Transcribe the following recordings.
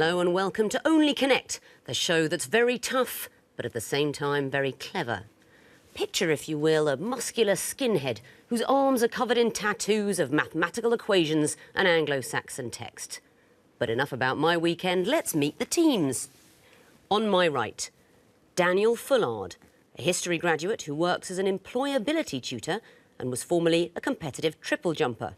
Hello and welcome to Only Connect, the show that's very tough, but at the same time very clever. Picture, if you will, a muscular skinhead whose arms are covered in tattoos of mathematical equations and Anglo-Saxon text. But enough about my weekend, let's meet the teams. On my right, Daniel Fullard, a history graduate who works as an employability tutor and was formerly a competitive triple jumper.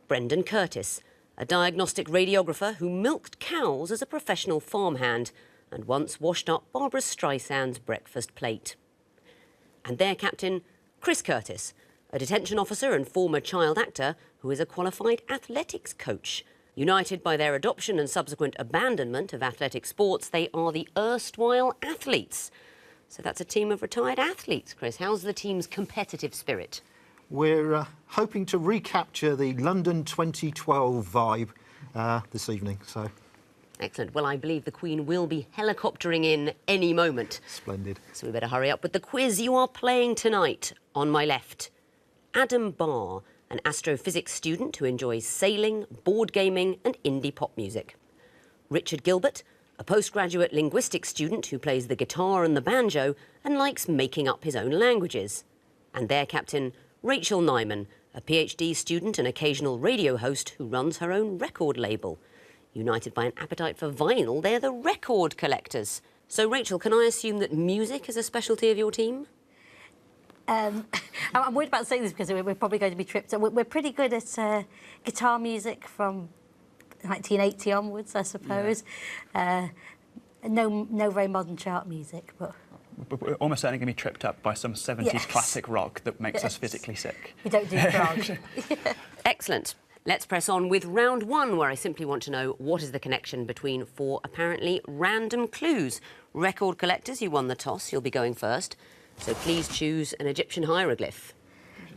Brendan Curtis, a diagnostic radiographer who milked cows as a professional farmhand and once washed up Barbara Streisand's breakfast plate. And their captain, Chris Curtis, a detention officer and former child actor who is a qualified athletics coach. United by their adoption and subsequent abandonment of athletic sports, they are the Erstwhile Athletes. So that's a team of retired athletes, Chris. How's the team's competitive spirit? We're hoping to recapture the London 2012 vibe this evening, so... Excellent. Well, I believe the Queen will be helicoptering in any moment. Splendid. So we better hurry up with the quiz you are playing tonight. On my left, Adam Barr, an astrophysics student who enjoys sailing, board gaming and indie pop music. Richard Gilbert, a postgraduate linguistics student who plays the guitar and the banjo and likes making up his own languages. And their captain, Rachel Nyman, a PhD student and occasional radio host who runs her own record label. United by an appetite for vinyl, they're the record collectors. So, Rachel, can I assume that music is a specialty of your team? I'm worried about saying this because we're probably going to be tripped. We're pretty good at guitar music from 1980 onwards, I suppose. Yeah. No very modern chart music, but... We're almost certainly going to be tripped up by some 70s classic rock that makes us physically sick. We don't do prog. Excellent. Let's press on with round one, where I simply want to know what is the connection between four apparently random clues. Record collectors, you won the toss. You'll be going first. So please choose an Egyptian hieroglyph.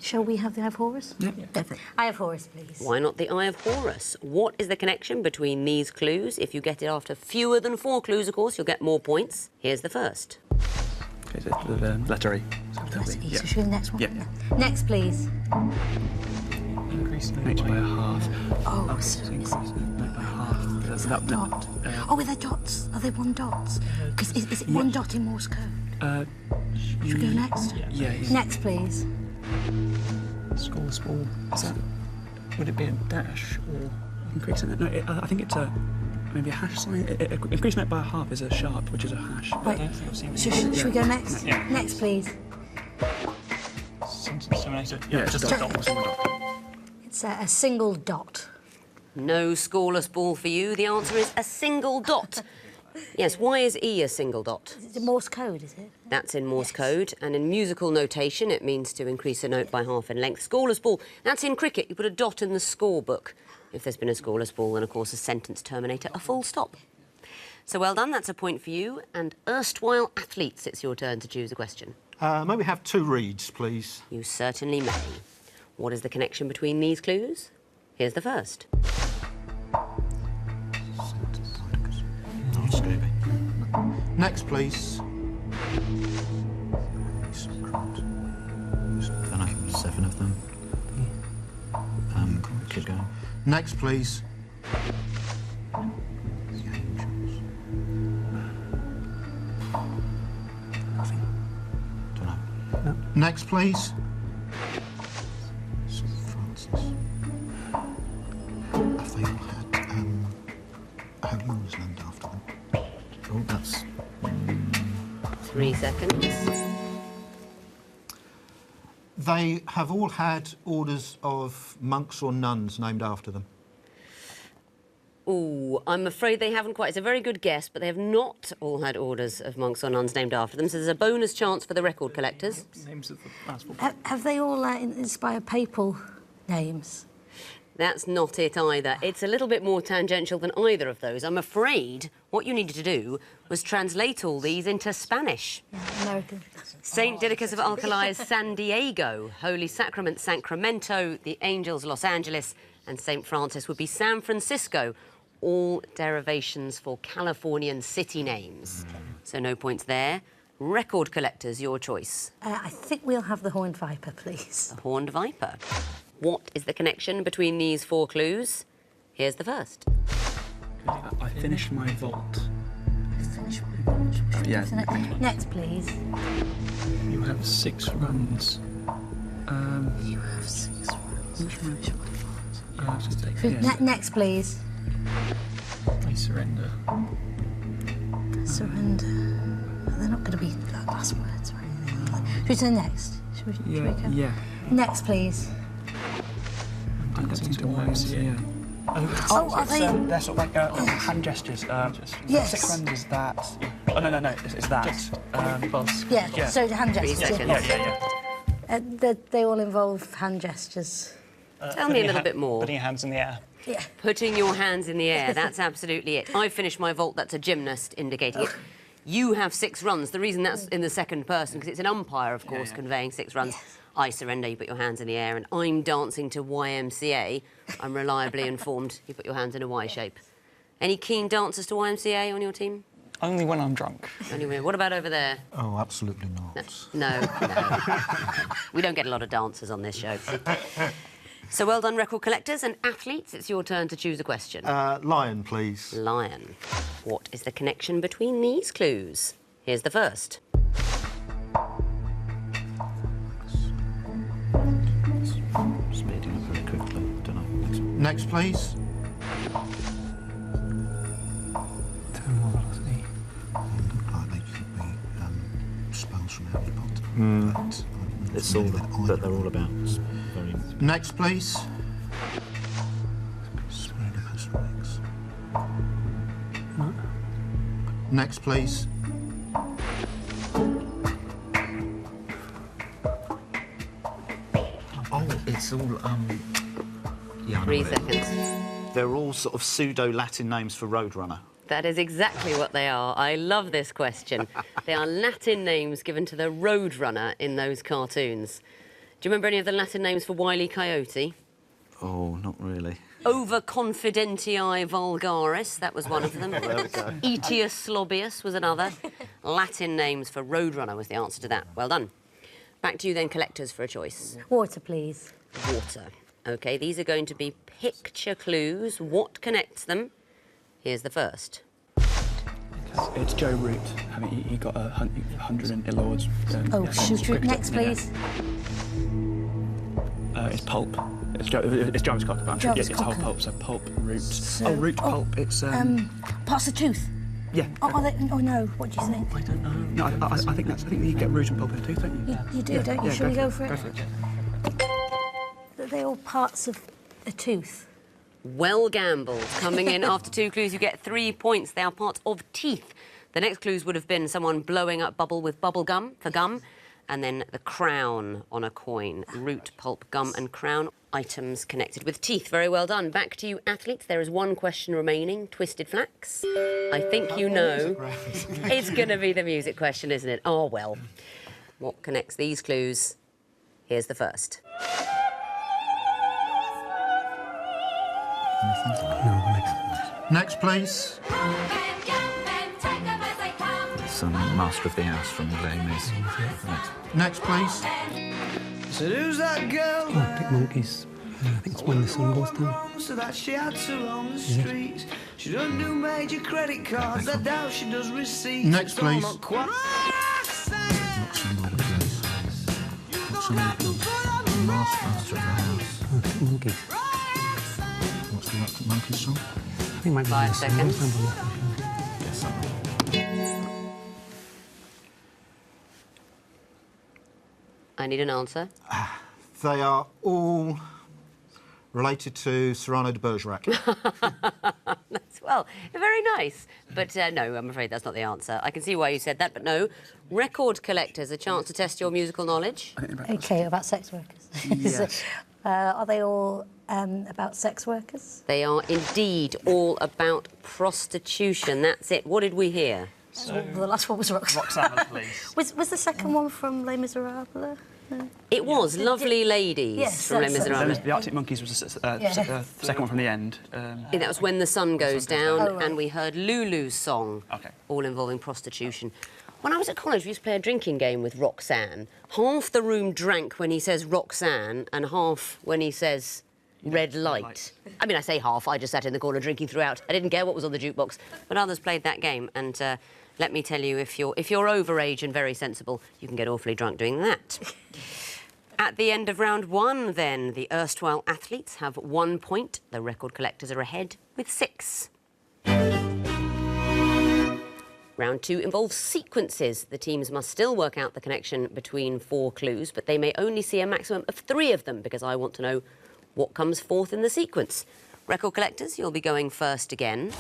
Shall we have the Eye of Horus? Yeah. Definitely. Eye of Horus, please. Why not the Eye of Horus? What is the connection between these clues? If you get it after fewer than 4 clues, of course, you'll get more points. Here's the first. Okay, so the letter E. Letter E. So should we do the next one? Yeah. Next, please. Increase note by a half. Oh, so increase note by half. Is that dot? Oh, are there dots? Are they one dots? Because is it one dot in Morse code? Should we go next? Yeah. Next, please. School's ball. Is that? Would it be a dash or increasing it? No, I think it's maybe a hash sign. Increasing it by a half is a sharp, which is a hash. Right. Should we go next? Yeah. Next, please. Yeah, it's just a dot. It's a single dot. No scoreless ball for you. The answer is a single dot. Yes, why is E a single dot? It's Morse code, is it? That's in Morse code, and in musical notation it means to increase a note by half in length. Scoreless ball, that's in cricket. You put a dot in the scorebook. If there's been a scoreless ball, then of course a sentence terminator, a full stop. So well done, that's a point for you. And Erstwhile Athletes, it's your turn to choose a question. May we have 2 reads, please? You certainly may. What is the connection between these clues? Here's the first. Next, please. I know, 7 of them. Keep going. Next, please. Don't know. No. Next, please. St. Francis. Have they all had Holy Wars named after them? Oh, that's... 3 seconds. They have all had orders of monks or nuns named after them. Ooh, I'm afraid they haven't quite. It's a very good guess, but they have not all had orders of monks or nuns named after them, so there's a bonus chance for the record collectors. Names of the Have they all inspired papal names? That's not it either. It's a little bit more tangential than either of those. I'm afraid what you needed to do was translate all these into Spanish. Yeah, American. St. Didacus of Alcala is San Diego, Holy Sacrament Sacramento, the Angels Los Angeles, and St. Francis would be San Francisco. All derivations for Californian city names. So no points there. Record collectors, your choice. I think we'll have the Horned Viper, please. The Horned Viper. What is the connection between these 4 clues? Here's the first. I finished my vault. Yeah. Next, please. You have 6 runs. You have 6 runs. Which runs? Next, please. I surrender. Surrender. They're not going to be last words or anything. Should we say next? Should we go? Yeah. Next, please. Dancing to YMCA. Oh, are they? They're sort of like hand gestures. Yes. 6 runs is that. Oh, no, it's that. Yeah, so hand gestures. 3 seconds. They all involve hand gestures. Tell me a little bit more. Putting your hands in the air. Yeah. Putting your hands in the air, that's absolutely it. I've finished my vault, that's a gymnast indicating it. You have 6 runs. The reason that's in the second person, because it's an umpire, of course, conveying 6 runs. Yes. I surrender, you put your hands in the air, and I'm dancing to YMCA. I'm reliably informed you put your hands in a Y shape. Any keen dancers to YMCA on your team? Only when I'm drunk. Anyway, what about over there? Oh, absolutely not. No. We don't get a lot of dancers on this show. So well done, record collectors and athletes. It's your turn to choose a question. Lion, please. Lion. What is the connection between these clues? Here's the first. Speeding up very quickly. Don't know. Next, please. Terminal velocity. Look like they could be spells from Harry Potter. But It's all that they're all about. It's very... Next, please. Next, please. Oh, it's all, yeah, I know 3 what it is. seconds. They're all sort of pseudo-Latin names for Roadrunner. That is exactly what they are. I love this question. They are Latin names given to the Roadrunner in those cartoons. Do you remember any of the Latin names for Wile E. Coyote? Oh, not really. Overconfidentii vulgaris, that was one of them. Etius slobius was another. Latin names for Roadrunner was the answer to that. Well done. Back to you then, collectors, for a choice. Water, please. Water. OK, these are going to be picture clues. What connects them? Here's the first. It's Joe Root. He got 100 in Ilords. Shoot. Next, please. It's pulp. It's Jarvis Cocker, but actually, Jarvis it's whole Cocker. pulp, so pulp, root. So- root, pulp, it's... Parts of tooth. yeah. Oh no, what do you think? I don't know. No, I think you get root and pulp in a tooth, don't you? You do, don't you? Shall we go for it? Go for it. Are they all parts of a tooth? Well gambled. Coming in after 2 clues, you get 3 points. They are parts of teeth. The next clues would have been someone blowing up bubble with bubble gum for gum, and then the crown on a coin. Root, pulp, gum and crown. Items connected with teeth. Very well done. Back to you, athletes. There is 1 question remaining. Twisted Flax. I think you know. It's going to be the music question, isn't it? Oh, well. What connects these clues? Here's the first. Next, please. Some Master of the House from Les Mis. Next, please. So who's that girl? Arctic Monkeys. I think it's When the Sun Goes Down. So that she had to roam the streets. She doesn't do major credit cards. I doubt she does receipts. Next, It's all please. not quite- Master of the House. Arctic Monkeys. What's the Arctic Monkeys song? I think it might be 5 When the Sun Goes seconds. Down. Yes, something. I need an answer. They are all related to Cyrano de Bergerac. That's, well, very nice. But no, I'm afraid that's not the answer. I can see why you said that, but no. Record collectors, a chance to test your musical knowledge. Okay, about sex workers. Yes. Are they all about sex workers? They are indeed all about prostitution. That's it. What did we hear? The last one was Roxanne. Roxanne, please. Was the second one from Les Miserables? No. It was Lovely Ladies Yes, from Les that's- Miserables. The Arctic Monkeys was the Yeah. second one from the end. Yeah, that was When the Sun Goes Down, Oh, right. and we heard Lulu's song, Okay. all involving prostitution. When I was at college, we used to play a drinking game with Roxanne. Half the room drank when he says Roxanne, and half when he says Red light. I mean, I say half. I just sat in the corner drinking throughout. I didn't care what was on the jukebox. But others played that game. And let me tell you, if you're over age and very sensible, you can get awfully drunk doing that. At the end of round 1, then, the Erstwhile Athletes have 1 point. The record collectors are ahead with 6. Round 2 involves sequences. The teams must still work out the connection between 4 clues, but they may only see a maximum of 3 of them, because I want to know what comes fourth in the sequence. Record collectors, you'll be going first again.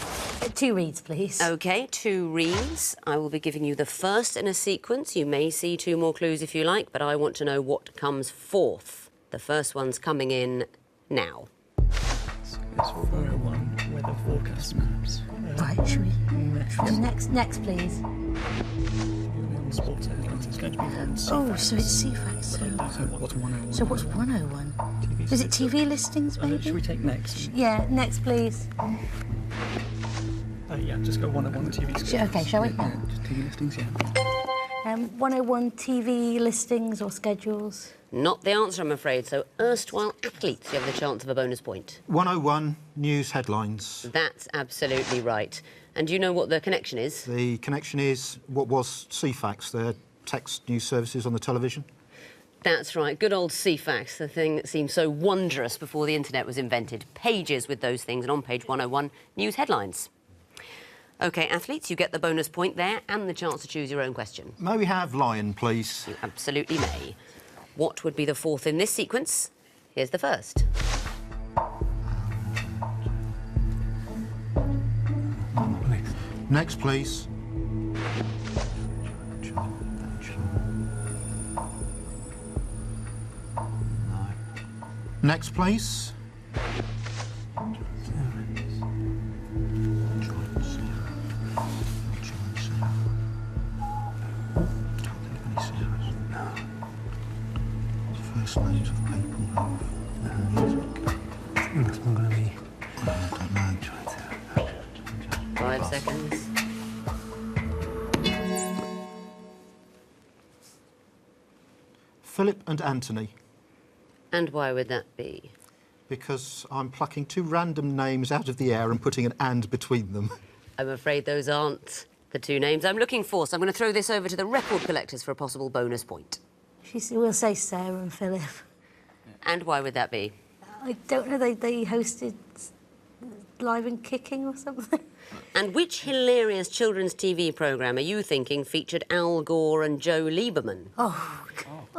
2 reads, please. OK, 2 reads. I will be giving you the first in a sequence. You may see 2 more clues if you like, but I want to know what comes fourth. The first one's coming in now. So it's 401 weather forecast maps. Right, should we... Next, please. Sports headlines. It's going to be on Oh, so it's CFAX. So what's 101? So what's 101? TV Is it TV listings, maybe? Should we take next? Yeah, next, please. Yeah, just go 101 TV listings. Okay, shall we? Yeah, just TV listings, yeah. 101 TV listings or schedules. Not the answer, I'm afraid. So, Erstwhile Athletes, you have the chance of a bonus point. 101 news headlines. That's absolutely right. And do you know what the connection is? The connection is what was CFAX, their text news services on the television. That's right, good old CFAX, the thing that seemed so wondrous before the internet was invented. Pages with those things, and on page 101, news headlines. OK, athletes, you get the bonus point there and the chance to choose your own question. May we have lion, please? You absolutely may. What would be the fourth in this sequence? Here's the first. Next, please. Next, please. First names of people who've music. That's not going to be... I don't know. 5 seconds. Philip and Anthony. And why would that be? Because I'm plucking 2 random names out of the air and putting an "and" between them. I'm afraid those aren't the 2 names I'm looking for, so I'm going to throw this over to the record collectors for a possible bonus point. We'll say Sarah and Philip. And why would that be? I don't know, they hosted Live and Kicking or something. And which hilarious children's TV programme are you thinking featured Al Gore and Joe Lieberman? Oh.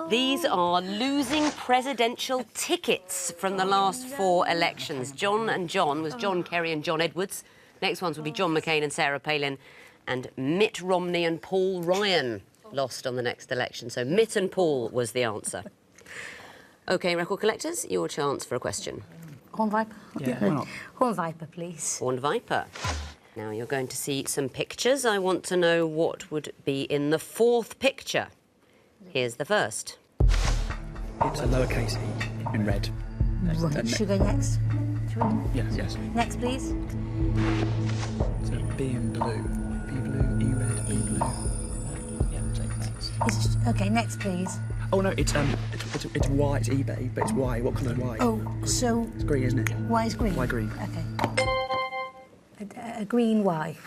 These are losing presidential tickets from the last 4 elections. John and John was John Kerry and John Edwards. Next ones would be John McCain and Sarah Palin. And Mitt Romney and Paul Ryan lost on the next election. So Mitt and Paul was the answer. OK, record collectors, your chance for a question. Horn Viper? Yeah, why not? Horn Viper, please. Horned Viper. Now you're going to see some pictures. I want to know what would be in the 4th picture. Here's the first. It's a lowercase e in red. Right, should we go next? Yes. Next, please. So B in blue. B blue, E red, B blue. Yeah, take that. OK, next, please. Oh no, it's Y, it's eBay, but it's Y. What colour is Y? Oh, so... It's green, isn't it? Y is green? Y green. OK. A green Y.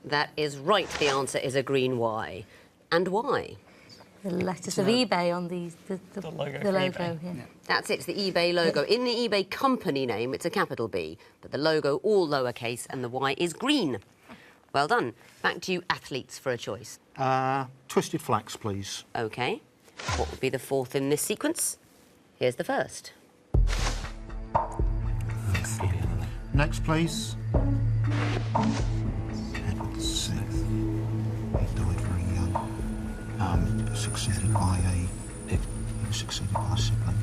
That is right. The answer is a green Y. And why? The letters of eBay on the logo the for logo, eBay. yeah. That's it, it's the eBay logo. In the eBay company name, it's a capital B, but the logo all lowercase and the Y is green. Well done. Back to you, athletes, for a choice. Twisted Flax, please. OK. What would be the 4th in this sequence? Here's the first. Next, please. Edward VI. He died very young. Succeeded by he was succeeded by a sibling.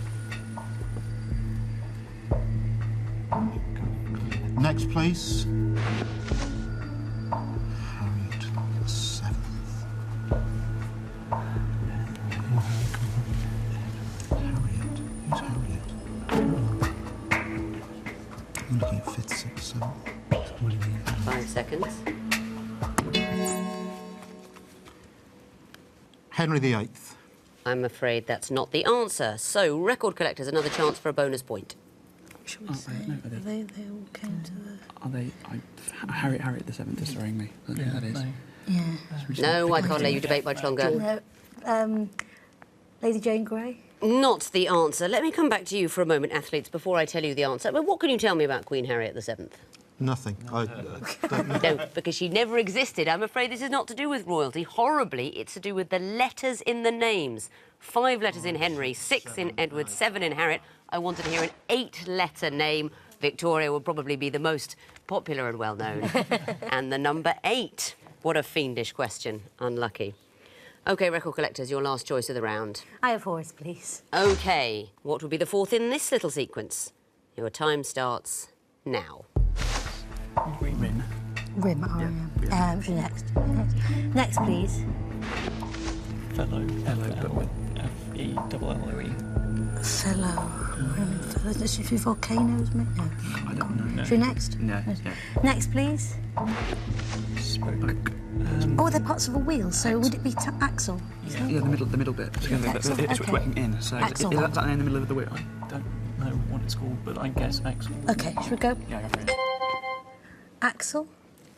Next, please. Harriet VII. Harriet? Who's Harriet? I'm looking at 5th, 6th, 7th. 5 seconds. Henry VIII. I'm afraid that's not the answer. So, record collectors, another chance for a bonus point. Shall Oh, we say? no, are they- They all came to the... Are they... Harriet the Seventh is throwing me. I don't think that is. No. Yeah. No, I can't let you debate much longer. No. Lady Jane Grey? Not the answer. Let me come back to you for a moment, athletes, before I tell you the answer. But what can you tell me about Queen Harriet VII? Nothing. I don't know. No, because she never existed. I'm afraid this is not to do with royalty. Horribly, it's to do with the letters in the names. 5 letters in Henry, 6 in Edward, 7 in Harriet. I wanted to hear an 8-letter name. Victoria would probably be the most popular and well-known. And the number 8. What a fiendish question. Unlucky. OK, record collectors, your last choice of the round. I have Horace, please. OK, what would be the 4th in this little sequence? Your time starts now. Rin. Rim, who's next? Next, please. Fellow. but with F-E-L-L-O-E. Fellow. Fellow. Does she do volcanoes, mate? No. I don't know. Should we next? No. Next, please. Spoke. Oh, they're parts of a wheel, so would it be axle? Yeah, the middle bit. Axle, It's okay. working in. So Axle. is that in the middle of the wheel? I don't know what it's called, but I guess Axel. Okay, should we go? Yeah, go for it. Axle?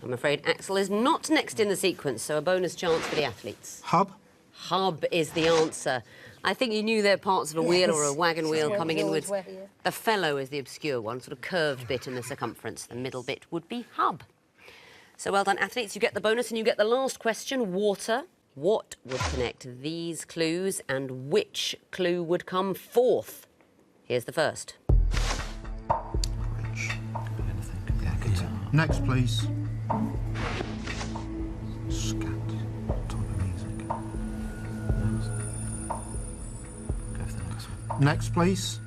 I'm afraid Axel is not next in the sequence, so a bonus chance for the athletes. Hub? Hub is the answer. I think you knew they're parts of a wheel or a Yes. wagon wheel Yeah, coming we inwards. always were, yeah. The fellow is the obscure one, sort of curved bit in the circumference. The middle bit would be hub. So well done, athletes. You get the bonus and you get the last question, water. What would connect these clues and which clue would come 4th? Here's the first. Rich. Could be anything. Could be a guitar. Next, please. Scat. Type of music. Next. Go for the next one. Next, please.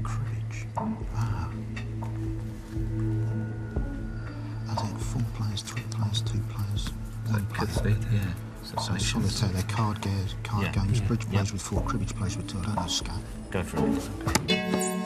Cribbage. Ah. As in 4 players, 3 players, 2 players, 1 player. Yeah. So solitaire, they're card games, bridge plays with 4, cribbage plays with 2. I don't know, scat. Go for it.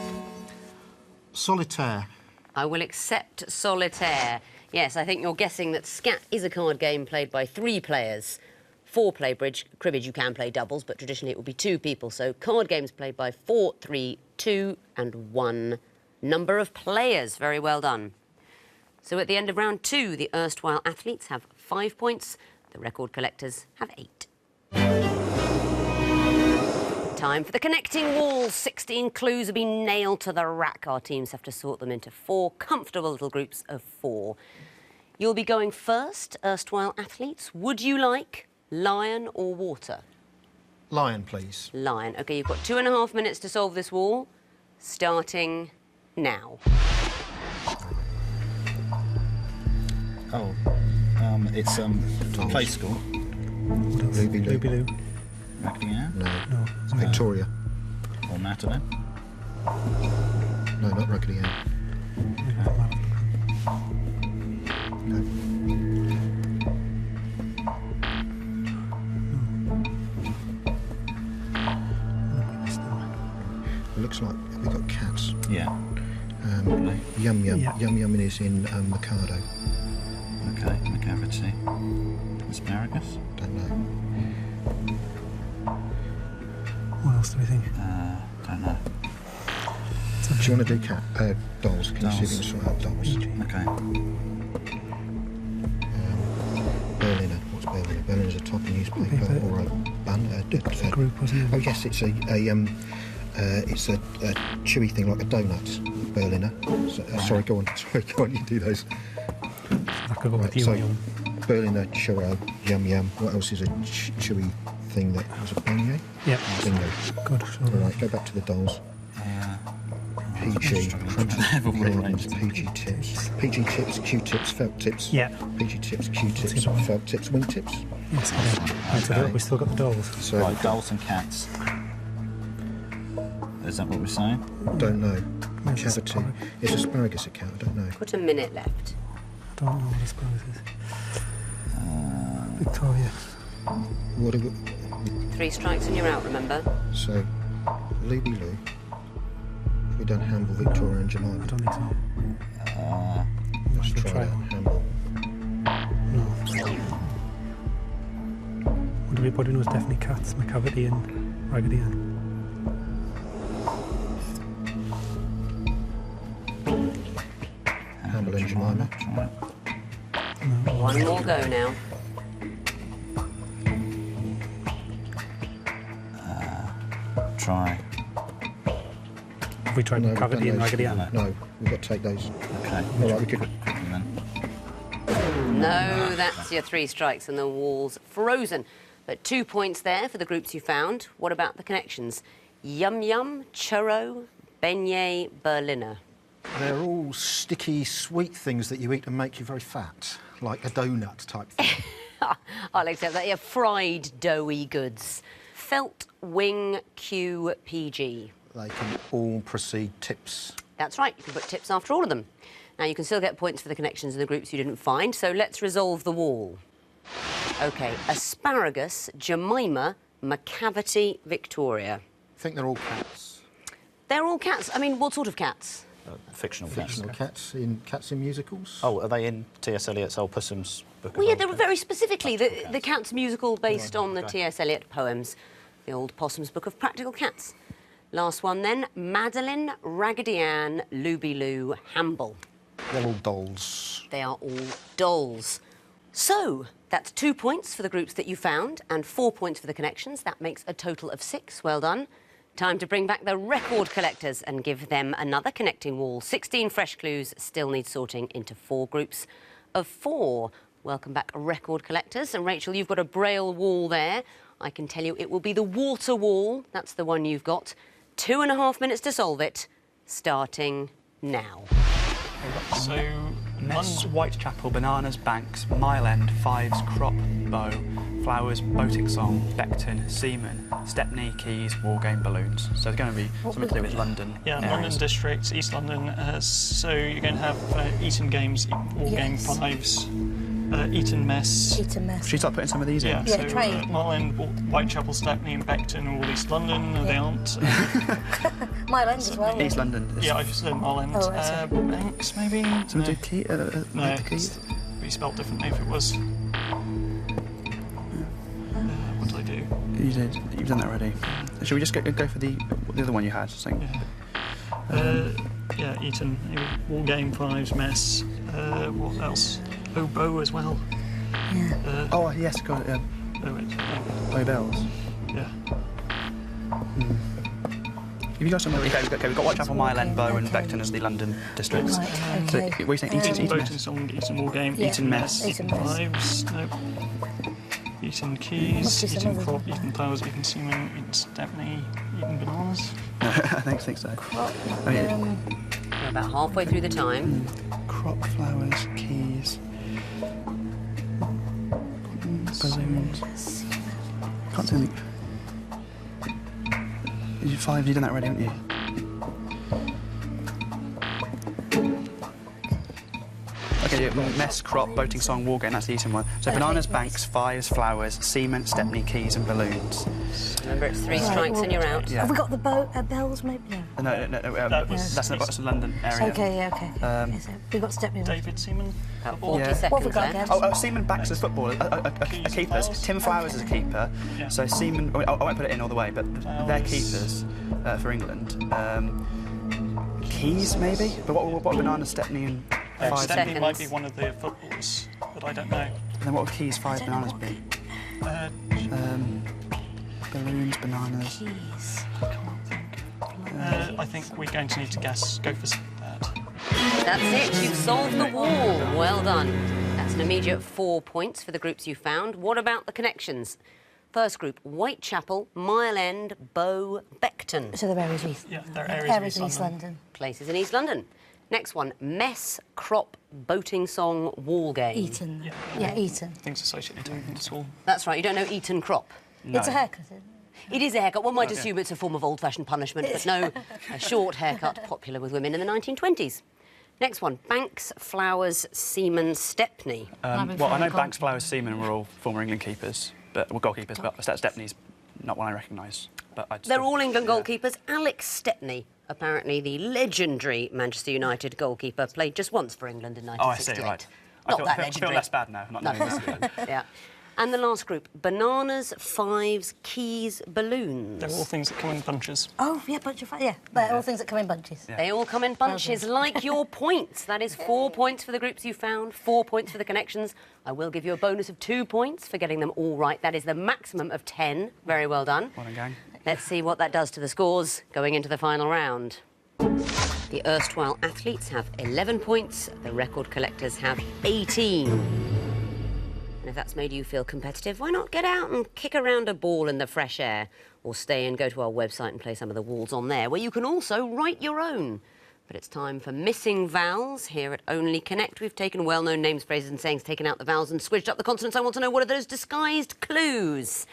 Solitaire. I will accept solitaire. Yes, I think you're guessing that scat is a card game played by 3 players. 4 play bridge. Cribbage, you can play doubles, but traditionally it would be 2 people. So card games played by 4, 3, 2 and 1 number of players. Very well done. So at the end of round 2, the erstwhile athletes have 5 points. The record collectors have 8. Time for the connecting walls. 16 clues have been nailed to the rack. Our teams have to sort them into 4 comfortable little groups of 4. You'll be going first, erstwhile athletes. Would you like lion or water? Lion, please. Lion. OK, you've got 2.5 minutes to solve this wall, starting now. Oh, it's play school. Luby Lou. Luby Lou. Rackingham No. No. Victoria. or Natalie. No, not Raggedy Ann. No. It looks like we've got cats. Yeah. Yum Yum. Yeah. Yum Yum is in Mikado. Okay. McCavity. Asparagus. Don't know. What else do we think? Don't know. Do you want to do dolls? Can you see if you can sort out dolls? Okay. Berliner. What's Berliner? Berliner is a type of newspaper or a band. It's a group, wasn't it? Oh yes, it's a chewy thing like a donut. Berliner. So, sorry, go on. Sorry, go on. You do those. That could go with Right, so Yum. Berliner churro, Yum Yum. What else is a chewy thing that was a beignet? Yep. Bingo. Good. All right, go back to the dolls. PG, crunchy PG tips, PG tips, Q-tips, felt tips. Yeah. PG tips, Q-tips, felt tips, wing tips. Yes, I think. Right, so we still got the dolls. So Right, dolls and cats. Is that what we're saying? don't know. Where's Cavity. asparagus? Is asparagus a cat? I don't know. Got a minute left. I don't know what asparagus is. Victoria. What do we, 3 strikes and you're out, remember? so Luby Lou. Have we done Hamble, Victoria and I Jemima? don't think so. Let's We'll try try that. one. Hamble. No. What do we know is definitely cats, McCavity and Raggedy Ann. then, Jemima. Try it. One more go now. Try. Have we tried No, we've Cavity done and those. Raggedy Ann? No, we've got to take those. Okay. All right, we could. Quickly then. No, that's your 3 strikes and the wall's frozen. But 2 points there for the groups you found. What about the connections? Yum Yum, Churro, Beignet, Berliner. They're all sticky, sweet things that you eat and make you very fat, like a donut type thing. I'll accept that. Yeah, fried doughy goods. Felt, Wing, Q, PG. They can all precede tips. That's right, you can put tips after all of them. Now, you can still get points for the connections in the groups you didn't find, so let's resolve the wall. OK, asparagus, Jemima, Macavity, Victoria. I think they're all cats. They're all cats. I mean, what sort of cats? Fictional Fictional cats in musicals. Oh, are they in T.S. Eliot's Old Possum's book? Well, yeah, of they Old were Cats? very specifically the Cats musical based on the okay. T.S. Eliot poems, the Old Possum's Book of Practical Cats. Last one then, Madeline, Raggedy Ann, Looby Loo, Hamble. They're all dolls. They are all dolls. So, that's 2 points for the groups that you found and 4 points for the connections. That makes a total of 6. Well done. Time to bring back the record collectors and give them another connecting wall. 16 fresh clues still need sorting into 4 groups of 4. Welcome back, record collectors. And Rachel, you've got a braille wall there. I can tell you it will be the water wall. That's the one you've got. 2.5 minutes to solve it, starting now. So, Mess, Whitechapel, Bananas, Banks, Mile End, Fives, Crop, Bow, Flowers, Boating Song, Beckton, Seaman, Stepney, Keys, Wargame, Balloons. So it's going to be something to do with London. yeah, areas. London districts, East London. So you're going to have Eton Games, All Game Yes. 5s, Eton Mess. Eton Mess. Should you start putting some of these Yeah, in? Yeah, so try it. Mile End, Whitechapel, Stepney and Beckton are all East London. No, they aren't. Mile End as well. East London. Yeah, I've said Mile End. Oh, that's it. Banks, maybe? Some No. do key, No, keys. it'd be spelled differently if it was. What did I do? You did. You've done that already. Should we just go for the other one you had? So, Yeah, Eton, All Game 5s, Mess. What else? Oh, Bow as well. Yeah. oh yes, got it. Oh, wait. Bow Bells. Yeah. Have you got some? Okay, we've got Whitechapel, Mile End, Bow, and Beckton as the London districts. Right, So, okay. what are you saying? Eton Boating Mess? Song, Eton All Game, Yeah. Eton Mess, Eton Eton Mess. 5s, nope. Eton Must Keys, be some Eton others, Crop, mustn't Eton Flowers, Eton Seaman, Eton Stepney, Eton Bananas. I think so. Well, Oh, yeah. We're about halfway through the time. Crop, flowers, keys, balloons. Can't see anything. You 5, you've done that already, haven't you? Okay, yeah, Mess, Crop, Boating Song, Wargame, that's the Eton one. So Bananas, Banks, Fives, Flowers, Seaman, Stepney, Keys and Balloons. Remember, it's 3 strikes and you're out. Yeah. Have we got the bells, maybe? No. That's the London area. Okay, yeah, okay. We've got Stepney. David Seaman. About football. 40 Yeah. What have we seconds got, left. Kev? Seaman backs as football, Keys, keepers. Flowers. Tim Flowers is a keeper. Yeah. So Seaman, I won't put it in all the way, but they're Flowers. keepers for England. Keys, maybe? But what Bananas, Stepney and Fives? Stepney seconds. might be one of the footballers, but I don't know. And then what would Keys, Fives, Bananas be? Uh, Balloons, Bananas. Jeez. I think we're going to need to guess. Go for that. That's it, you've solved the wall. Well done. That's an immediate 4 points for the groups you found. What about the connections? First group, Whitechapel, Mile End, Bow, Beckton. So they're areas of East. Yeah, they're areas of in East East London. Places in East London. Next one, Mess, Crop, Boating Song, Wargame. Eton. Yeah, Eton. Things associated with it at all. That's right, you don't know Eton Crop. No. It's a haircut, isn't it? It is a haircut. One might assume it's a form of old-fashioned punishment, but no, a short haircut popular with women in the 1920s. Next one, Banks, Flowers, Seaman, Stepney. Well, I know Banks, Flowers, Seaman were all former England keepers, but goalkeepers, but Stepney's not one I recognise. But I'd They're still- all England goalkeepers. Alex Stepney, apparently the legendary Manchester United goalkeeper, played just once for England in Oh, I see, 1968. right. Not I that feel legendary. less bad now, not knowing that. Yeah. And the last group, bananas, fives, keys, balloons. They're all things that come in bunches. Oh, yeah, bunch of... Yeah, they're all things that come in bunches. They all come in bunches, like your points. That is 4 points for the groups you found, 4 points for the connections. I will give you a bonus of 2 points for getting them all right. That is the maximum of 10. Very well done. Well done, gang. Let's see what that does to the scores going into the final round. The Erstwhile Athletes have 11 points. The record collectors have 18. And if that's made you feel competitive, why not get out and kick around a ball in the fresh air? Or stay and go to our website and play some of the walls on there, where you can also write your own. But it's time for Missing Vowels. Here at Only Connect, we've taken well-known names, phrases and sayings, taken out the vowels and squidged up the consonants. I want to know, what are those disguised clues?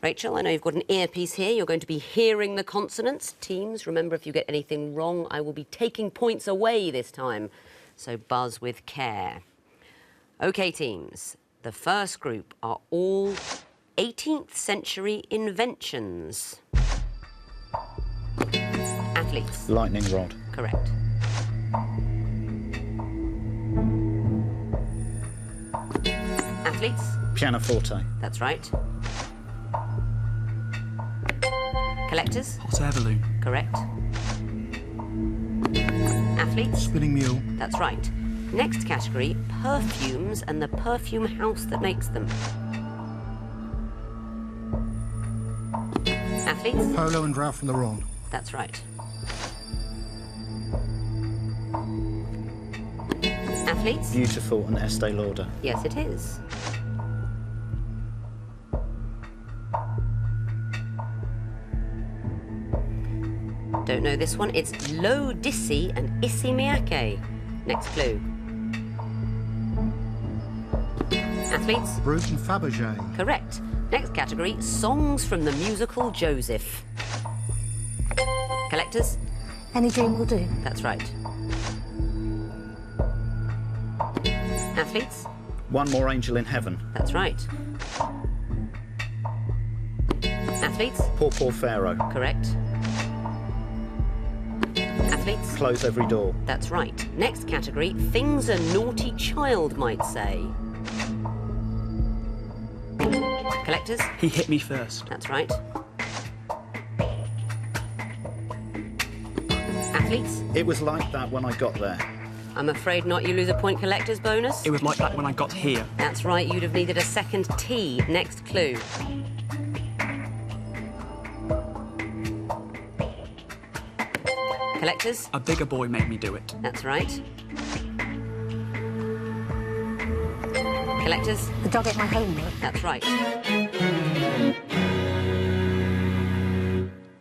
Rachel, I know you've got an earpiece here. You're going to be hearing the consonants. Teams, remember, if you get anything wrong, I will be taking points away this time. So buzz with care. OK, teams. The first group are all 18th century inventions. Athletes. Lightning rod. Correct. Athletes. Pianoforte. That's right. Collectors. Hot air balloon. Correct. Athletes. Spinning mule. That's right. Next category, perfumes and the perfume house that makes them. Athletes. Polo and Ralph and the Ron. That's right. Athletes. Beautiful and Estee Lauder. Yes, it is. Don't know this one. It's Lo Dissi and Issey Miyake. Next clue. Athletes. Brut and Fabergé. Correct. Next category, songs from the musical Joseph. Collectors. Any dream will do. That's right. Athletes. One More Angel in Heaven. That's right. Athletes. Poor Poor Pharaoh. Correct. Athletes. Close Every Door. That's right. Next category, things a naughty child might say. Collectors. He hit me first. That's right. Athletes. It was like that when I got there. I'm afraid not. You lose a point. Collectors bonus. It was like that when I got here. That's right. You'd have needed a second T. Next clue. Collectors. A bigger boy made me do it. That's right. Collectors. The dog ate my homework. That's right.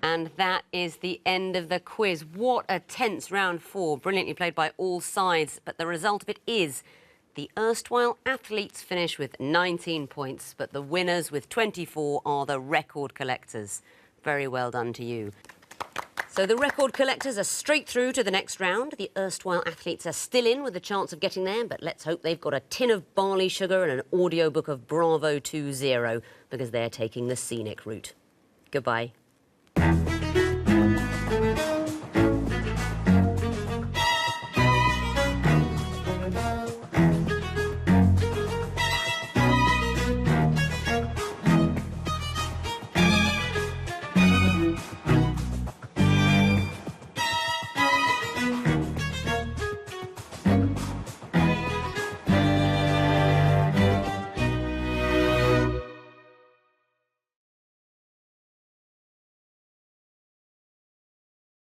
And that is the end of the quiz. What a tense round 4. Brilliantly played by all sides. But the result of it is the Erstwhile Athletes finish with 19 points, but the winners with 24 are the record collectors. Very well done to you. So the record collectors are straight through to the next round. The Erstwhile Athletes are still in with a chance of getting there, but let's hope they've got a tin of barley sugar and an audiobook of Bravo 20, because they're taking the scenic route. Goodbye.